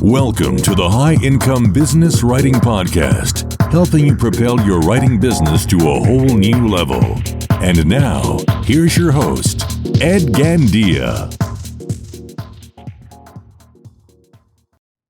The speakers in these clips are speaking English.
Welcome to the High Income Business Writing Podcast, helping you propel your writing business to a whole new level. And now, here's your host, Ed Gandia.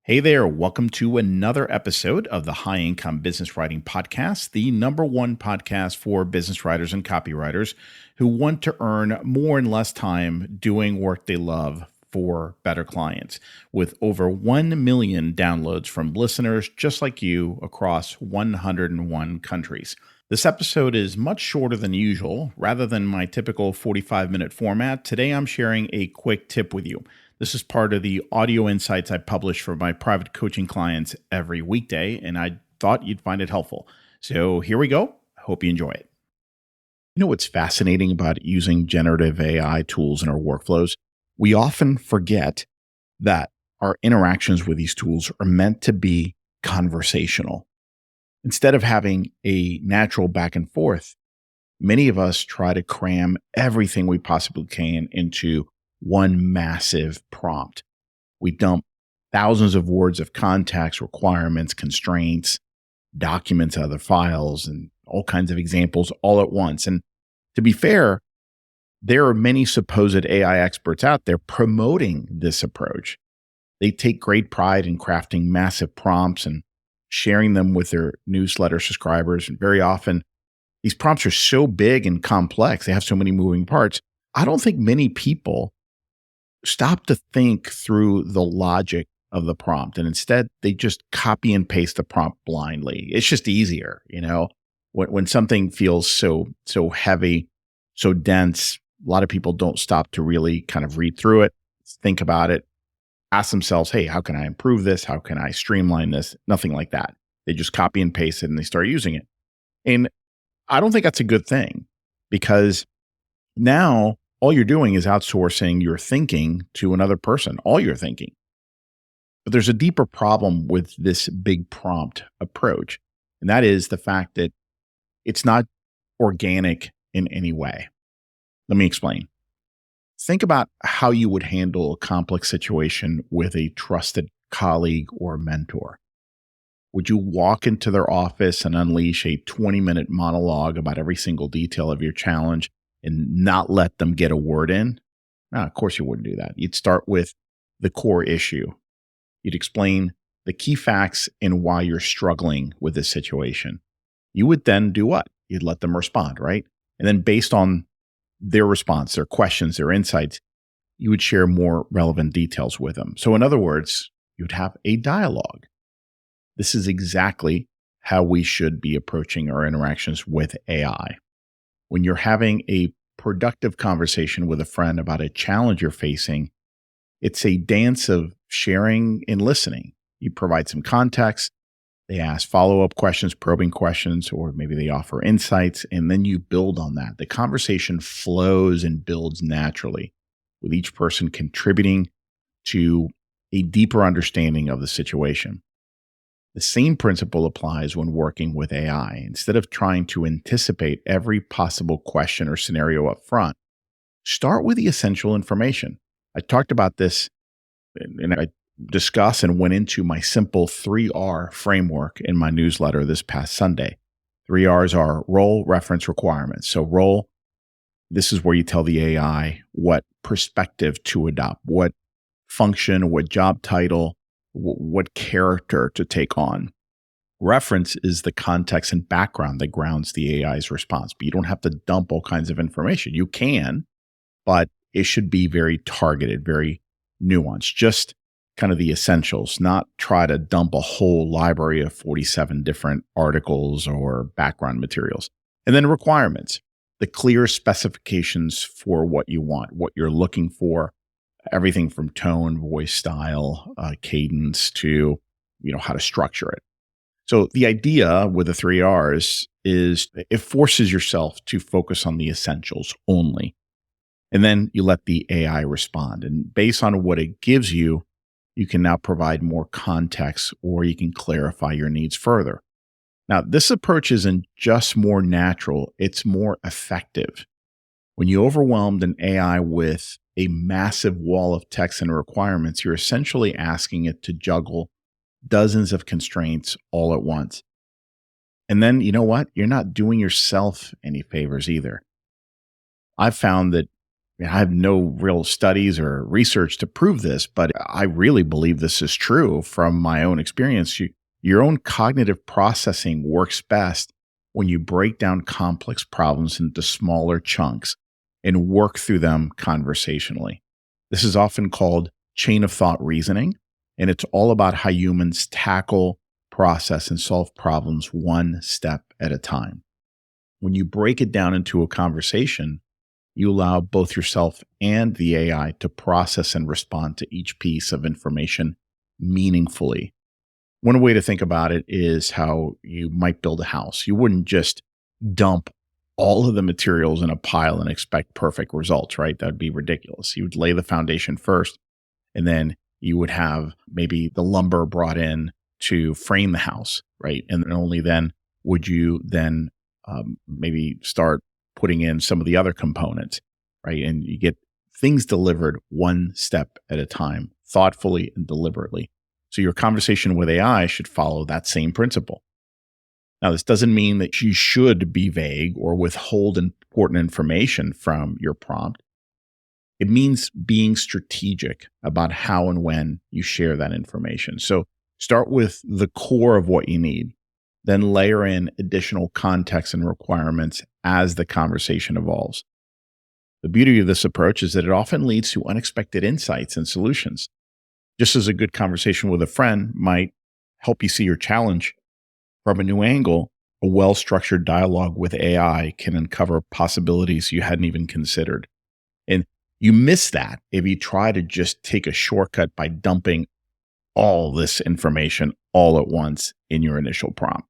Hey there, welcome to another episode of the High Income Business Writing Podcast, the number one podcast for business writers and copywriters who want to earn more in less time doing work they love for better clients, with over 1 million downloads from listeners just like you across 101 countries. This episode is much shorter than usual. Rather than my typical 45-minute format, today I'm sharing a quick tip with you. This is part of the audio insights I publish for my private coaching clients every weekday, and I thought you'd find it helpful. So here we go. I hope you enjoy it. You know what's fascinating about using generative AI tools in our workflows? We often forget that our interactions with these tools are meant to be conversational. Instead of having a natural back and forth, many of us try to cram everything we possibly can into one massive prompt. We dump thousands of words of context, requirements, constraints, documents, other files, and all kinds of examples all at once. And to be fair, there are many supposed AI experts out there promoting this approach. They take great pride in crafting massive prompts and sharing them with their newsletter subscribers. And very often, these prompts are so big and complex, they have so many moving parts. I don't think many people stop to think through the logic of the prompt. And instead, they just copy and paste the prompt blindly. It's just easier, you know, when something feels so heavy, so dense. A lot of people don't stop to really kind of read through it, think about it, ask themselves, hey, how can I improve this? How can I streamline this? Nothing like that. They just copy and paste it and they start using it. And I don't think that's a good thing, because now all you're doing is outsourcing your thinking to another person, all your thinking. But there's a deeper problem with this big prompt approach, and that is the fact that it's not organic in any way. Let me explain. Think about how you would handle a complex situation with a trusted colleague or mentor. Would you walk into their office and unleash a 20-minute monologue about every single detail of your challenge and not let them get a word in? No, of course you wouldn't do that. You'd start with the core issue. You'd explain the key facts and why you're struggling with this situation. You would then do what? You'd let them respond, right? And then based on their response, their questions, their insights, you would share more relevant details with them. So in other words, you'd have a dialogue. This is exactly how we should be approaching our interactions with AI. When you're having a productive conversation with a friend about a challenge you're facing, it's a dance of sharing and listening. You provide some context, they ask follow-up questions, probing questions, or maybe they offer insights, and then you build on that. The conversation flows and builds naturally, with each person contributing to a deeper understanding of the situation. The same principle applies when working with AI. Instead of trying to anticipate every possible question or scenario up front, start with the essential information. I talked about this, and I discussed and went into my simple 3R framework in my newsletter this past Sunday. 3 R's are role, reference, requirements. So role, this is where you tell the AI what perspective to adopt, what function, what job title, what character to take on. Reference is the context and background that grounds the AI's response, but you don't have to dump all kinds of information. You can, but it should be very targeted, very nuanced, just kind of the essentials, not try to dump a whole library of 47 different articles or background materials. And then requirements, the clear specifications for what you want, what you're looking for, everything from tone, voice style, cadence to, how to structure it. So the idea with the 3 R's is it forces yourself to focus on the essentials only. And then you let the AI respond. And based on what it gives you, you can now provide more context, or you can clarify your needs further. Now, this approach isn't just more natural, it's more effective. When you overwhelmed an AI with a massive wall of text and requirements, you're essentially asking it to juggle dozens of constraints all at once. And then, you know what? You're not doing yourself any favors either. I've found that I have no real studies or research to prove this, but I really believe this is true from my own experience. Your own cognitive processing works best when you break down complex problems into smaller chunks and work through them conversationally. This is often called chain of thought reasoning, and it's all about how humans tackle, process, and solve problems one step at a time. When you break it down into a conversation, you allow both yourself and the AI to process and respond to each piece of information meaningfully. One way to think about it is how you might build a house. You wouldn't just dump all of the materials in a pile and expect perfect results, right? That'd be ridiculous. You would lay the foundation first, and then you would have maybe the lumber brought in to frame the house, right? And only then would you then maybe start putting in some of the other components, right? And you get things delivered one step at a time, thoughtfully and deliberately. So your conversation with AI should follow that same principle. Now, this doesn't mean that you should be vague or withhold important information from your prompt. It means being strategic about how and when you share that information. So start with the core of what you need, then layer in additional context and requirements as the conversation evolves. The beauty of this approach is that it often leads to unexpected insights and solutions. Just as a good conversation with a friend might help you see your challenge from a new angle, a well-structured dialogue with AI can uncover possibilities you hadn't even considered. And you miss that if you try to just take a shortcut by dumping all this information all at once in your initial prompt.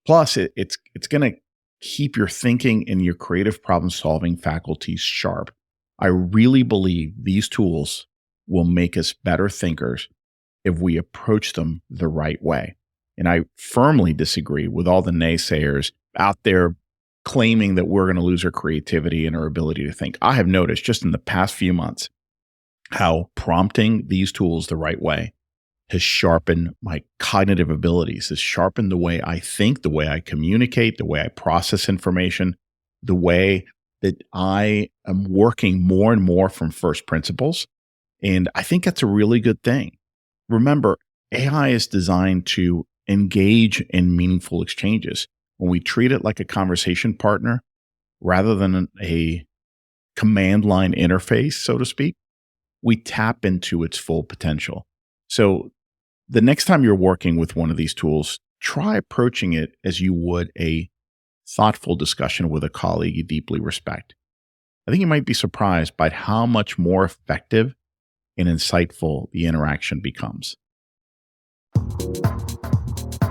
Plus, it's going to keep your thinking and your creative problem-solving faculties sharp. I really believe these tools will make us better thinkers if we approach them the right way. And I firmly disagree with all the naysayers out there claiming that we're going to lose our creativity and our ability to think. I have noticed just in the past few months how prompting these tools the right way has sharpened my cognitive abilities, has sharpened the way I think, the way I communicate, the way I process information, the way that I am working more and more from first principles. And I think that's a really good thing. Remember, AI is designed to engage in meaningful exchanges. When we treat it like a conversation partner rather than a command line interface, so to speak, we tap into its full potential. So the next time you're working with one of these tools, try approaching it as you would a thoughtful discussion with a colleague you deeply respect. I think you might be surprised by how much more effective and insightful the interaction becomes.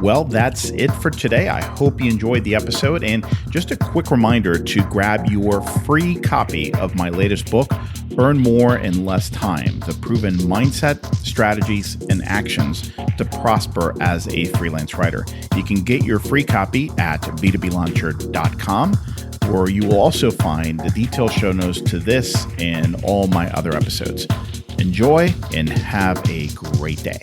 Well, that's it for today. I hope you enjoyed the episode. And just a quick reminder to grab your free copy of my latest book, Earn More in Less Time: The Proven Mindset, Strategies, and Actions to Prosper as a Freelance Writer. You can get your free copy at b2blauncher.com, where you will also find the detailed show notes to this and all my other episodes. Enjoy and have a great day.